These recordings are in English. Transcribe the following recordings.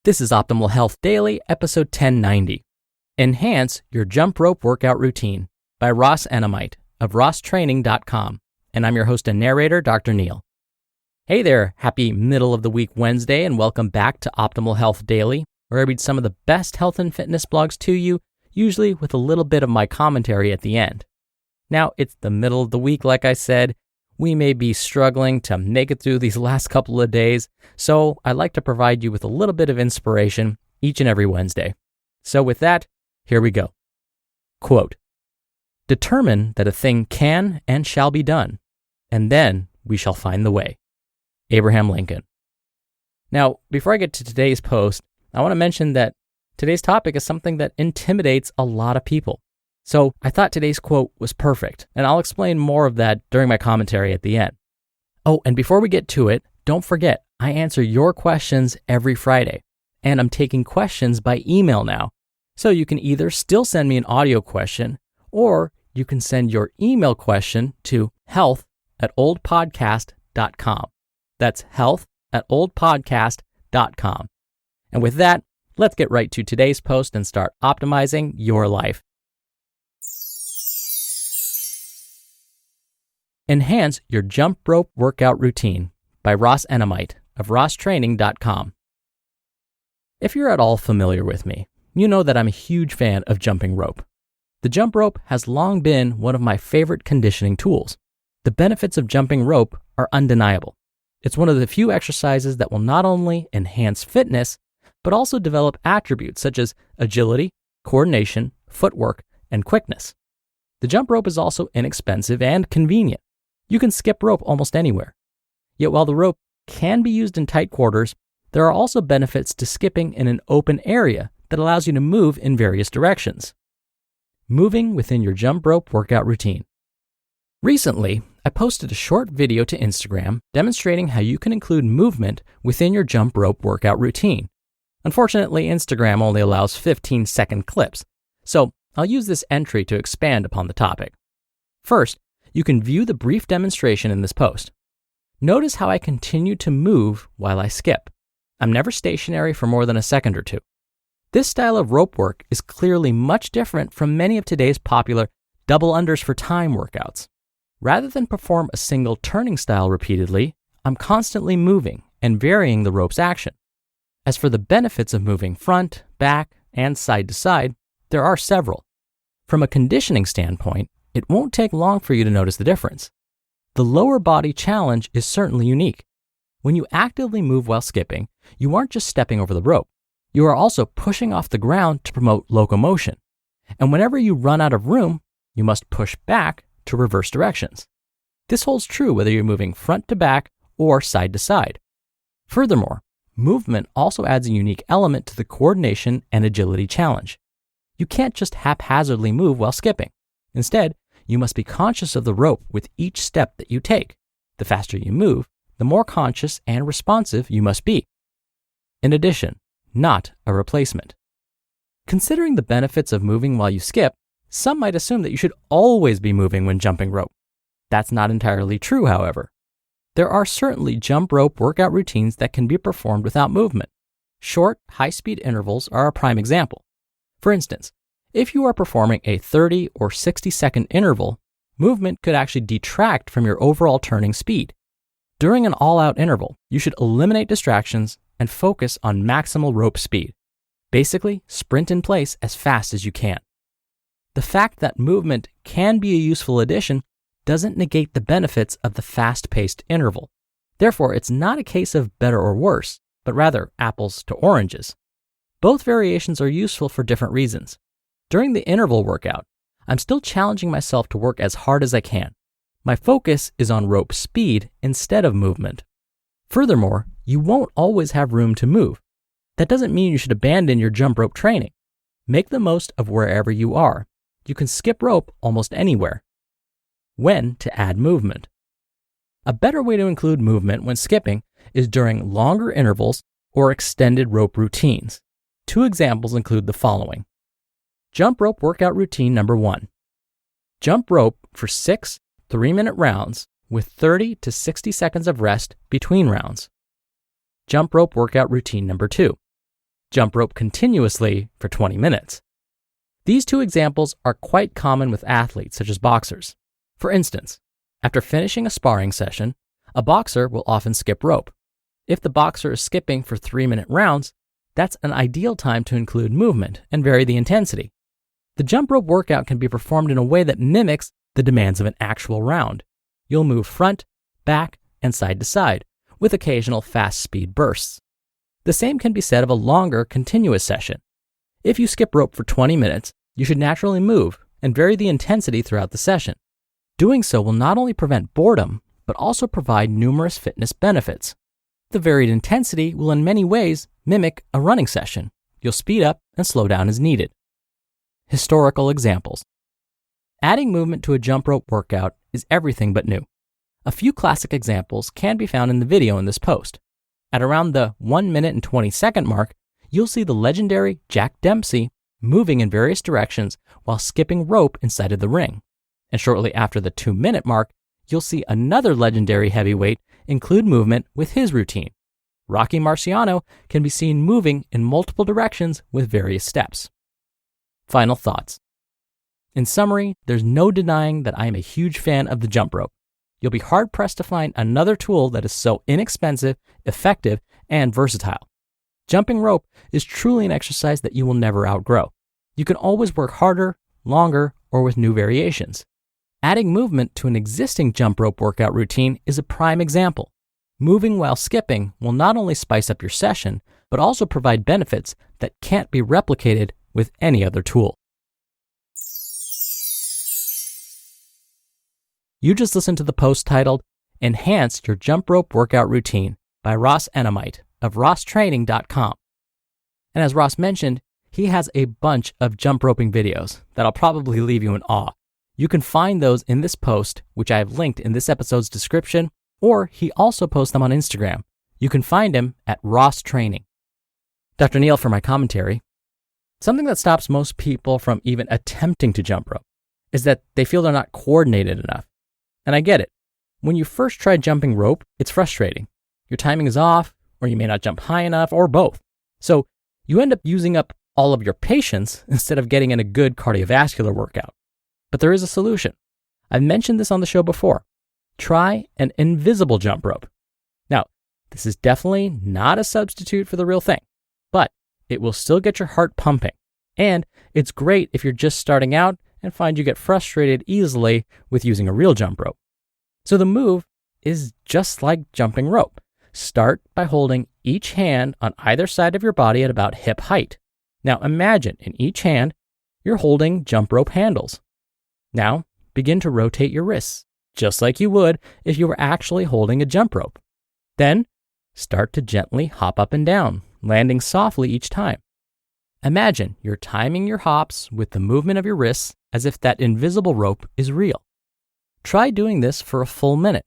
This is Optimal Health Daily, episode 1090. Enhance your jump rope workout routine by Ross Enamait of RossTraining.com. And I'm your host and narrator, Dr. Neil. Hey there, happy middle of the week Wednesday, and welcome back to Optimal Health Daily, where I read some of the best health and fitness blogs to you, usually with a little bit of my commentary at the end. Now, it's the middle of the week, like I said. We may be struggling to make it through these last couple of days, so I like to provide you with a little bit of inspiration each and every Wednesday. So with that, here we go. Quote, "Determine that a thing can and shall be done, and then we shall find the way." Abraham Lincoln. Now, before I get to today's post, I want to mention that today's topic is something that intimidates a lot of people. So I thought today's quote was perfect, and I'll explain more of that during my commentary at the end. Oh, and before we get to it, don't forget, I answer your questions every Friday, and I'm taking questions by email now. So you can either still send me an audio question, or you can send your email question to health@oldpodcast.com. That's health@oldpodcast.com. And with that, let's get right to today's post and start optimizing your life. Enhance your jump rope workout routine by Ross Enamait of RossTraining.com. If you're at all familiar with me, you know that I'm a huge fan of jumping rope. The jump rope has long been one of my favorite conditioning tools. The benefits of jumping rope are undeniable. It's one of the few exercises that will not only enhance fitness, but also develop attributes such as agility, coordination, footwork, and quickness. The jump rope is also inexpensive and convenient. You can skip rope almost anywhere. Yet while the rope can be used in tight quarters, there are also benefits to skipping in an open area that allows you to move in various directions. Moving within your jump rope workout routine. Recently, I posted a short video to Instagram demonstrating how you can include movement within your jump rope workout routine. Unfortunately, Instagram only allows 15-second clips, so I'll use this entry to expand upon the topic. First, you can view the brief demonstration in this post. Notice how I continue to move while I skip. I'm never stationary for more than a second or two. This style of rope work is clearly much different from many of today's popular double unders for time workouts. Rather than perform a single turning style repeatedly, I'm constantly moving and varying the rope's action. As for the benefits of moving front, back, and side to side, there are several. From a conditioning standpoint, it won't take long for you to notice the difference. The lower body challenge is certainly unique. When you actively move while skipping, you aren't just stepping over the rope. You are also pushing off the ground to promote locomotion. And whenever you run out of room, you must push back to reverse directions. This holds true whether you're moving front to back or side to side. Furthermore, movement also adds a unique element to the coordination and agility challenge. You can't just haphazardly move while skipping. Instead, you must be conscious of the rope with each step that you take. The faster you move, the more conscious and responsive you must be. In addition, not a replacement. Considering the benefits of moving while you skip, some might assume that you should always be moving when jumping rope. That's not entirely true, however. There are certainly jump rope workout routines that can be performed without movement. Short, high-speed intervals are a prime example. For instance, if you are performing a 30 or 60-second interval, movement could actually detract from your overall turning speed. During an all-out interval, you should eliminate distractions and focus on maximal rope speed. Basically, sprint in place as fast as you can. The fact that movement can be a useful addition doesn't negate the benefits of the fast-paced interval. Therefore, it's not a case of better or worse, but rather apples to oranges. Both variations are useful for different reasons. During the interval workout, I'm still challenging myself to work as hard as I can. My focus is on rope speed instead of movement. Furthermore, you won't always have room to move. That doesn't mean you should abandon your jump rope training. Make the most of wherever you are. You can skip rope almost anywhere. When to add movement. A better way to include movement when skipping is during longer intervals or extended rope routines. Two examples include the following. Jump rope workout routine number 1. Jump rope for 6 3-minute rounds with 30 to 60 seconds of rest between rounds. Jump rope workout routine number 2. jump rope continuously for 20 minutes. These two examples are quite common with athletes such as boxers. For instance, after finishing a sparring session, a boxer will often skip rope. If the boxer is skipping for 3-minute rounds, that's an ideal time to include movement and vary the intensity. The jump rope workout can be performed in a way that mimics the demands of an actual round. You'll move front, back, and side to side, with occasional fast speed bursts. The same can be said of a longer, continuous session. If you skip rope for 20 minutes, you should naturally move and vary the intensity throughout the session. Doing so will not only prevent boredom, but also provide numerous fitness benefits. The varied intensity will in many ways mimic a running session. You'll speed up and slow down as needed. Historical examples. Adding movement to a jump rope workout is everything but new. A few classic examples can be found in the video in this post. At around the 1 minute and 20 second mark, you'll see the legendary Jack Dempsey moving in various directions while skipping rope inside of the ring. And shortly after the 2-minute mark, you'll see another legendary heavyweight include movement with his routine. Rocky Marciano can be seen moving in multiple directions with various steps. Final thoughts. In summary, there's no denying that I am a huge fan of the jump rope. You'll be hard-pressed to find another tool that is so inexpensive, effective, and versatile. Jumping rope is truly an exercise that you will never outgrow. You can always work harder, longer, or with new variations. Adding movement to an existing jump rope workout routine is a prime example. Moving while skipping will not only spice up your session, but also provide benefits that can't be replicated with any other tool. You just listened to the post titled, Enhance Your Jump Rope Workout Routine by Ross Enamait of RossTraining.com. And as Ross mentioned, he has a bunch of jump roping videos that'll probably leave you in awe. You can find those in this post, which I have linked in this episode's description, or he also posts them on Instagram. You can find him at Ross Training. Dr. Neil for my commentary. Something that stops most people from even attempting to jump rope is that they feel they're not coordinated enough. And I get it. When you first try jumping rope, it's frustrating. Your timing is off, or you may not jump high enough, or both. So you end up using up all of your patience instead of getting in a good cardiovascular workout. But there is a solution. I've mentioned this on the show before. Try an invisible jump rope. Now, this is definitely not a substitute for the real thing, but it will still get your heart pumping. And it's great if you're just starting out and find you get frustrated easily with using a real jump rope. So the move is just like jumping rope. Start by holding each hand on either side of your body at about hip height. Now imagine in each hand, you're holding jump rope handles. Now begin to rotate your wrists, just like you would if you were actually holding a jump rope. Then start to gently hop up and down, landing softly each time. Imagine you're timing your hops with the movement of your wrists as if that invisible rope is real. Try doing this for a full minute.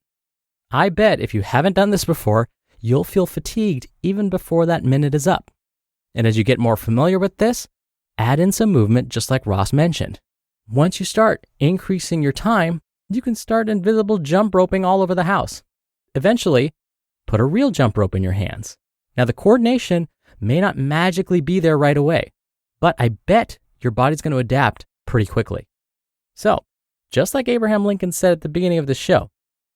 I bet if you haven't done this before, you'll feel fatigued even before that minute is up. And as you get more familiar with this, add in some movement just like Ross mentioned. Once you start increasing your time, you can start invisible jump roping all over the house. Eventually, put a real jump rope in your hands. Now the coordination may not magically be there right away, but I bet your body's going to adapt pretty quickly. So, just like Abraham Lincoln said at the beginning of the show,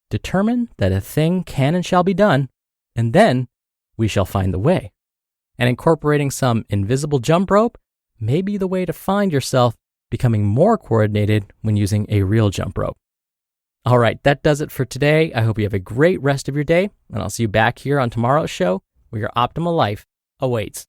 determine that a thing can and shall be done, and then we shall find the way. And incorporating some invisible jump rope may be the way to find yourself becoming more coordinated when using a real jump rope. All right, that does it for today. I hope you have a great rest of your day, and I'll see you back here on tomorrow's show where your optimal life awaits.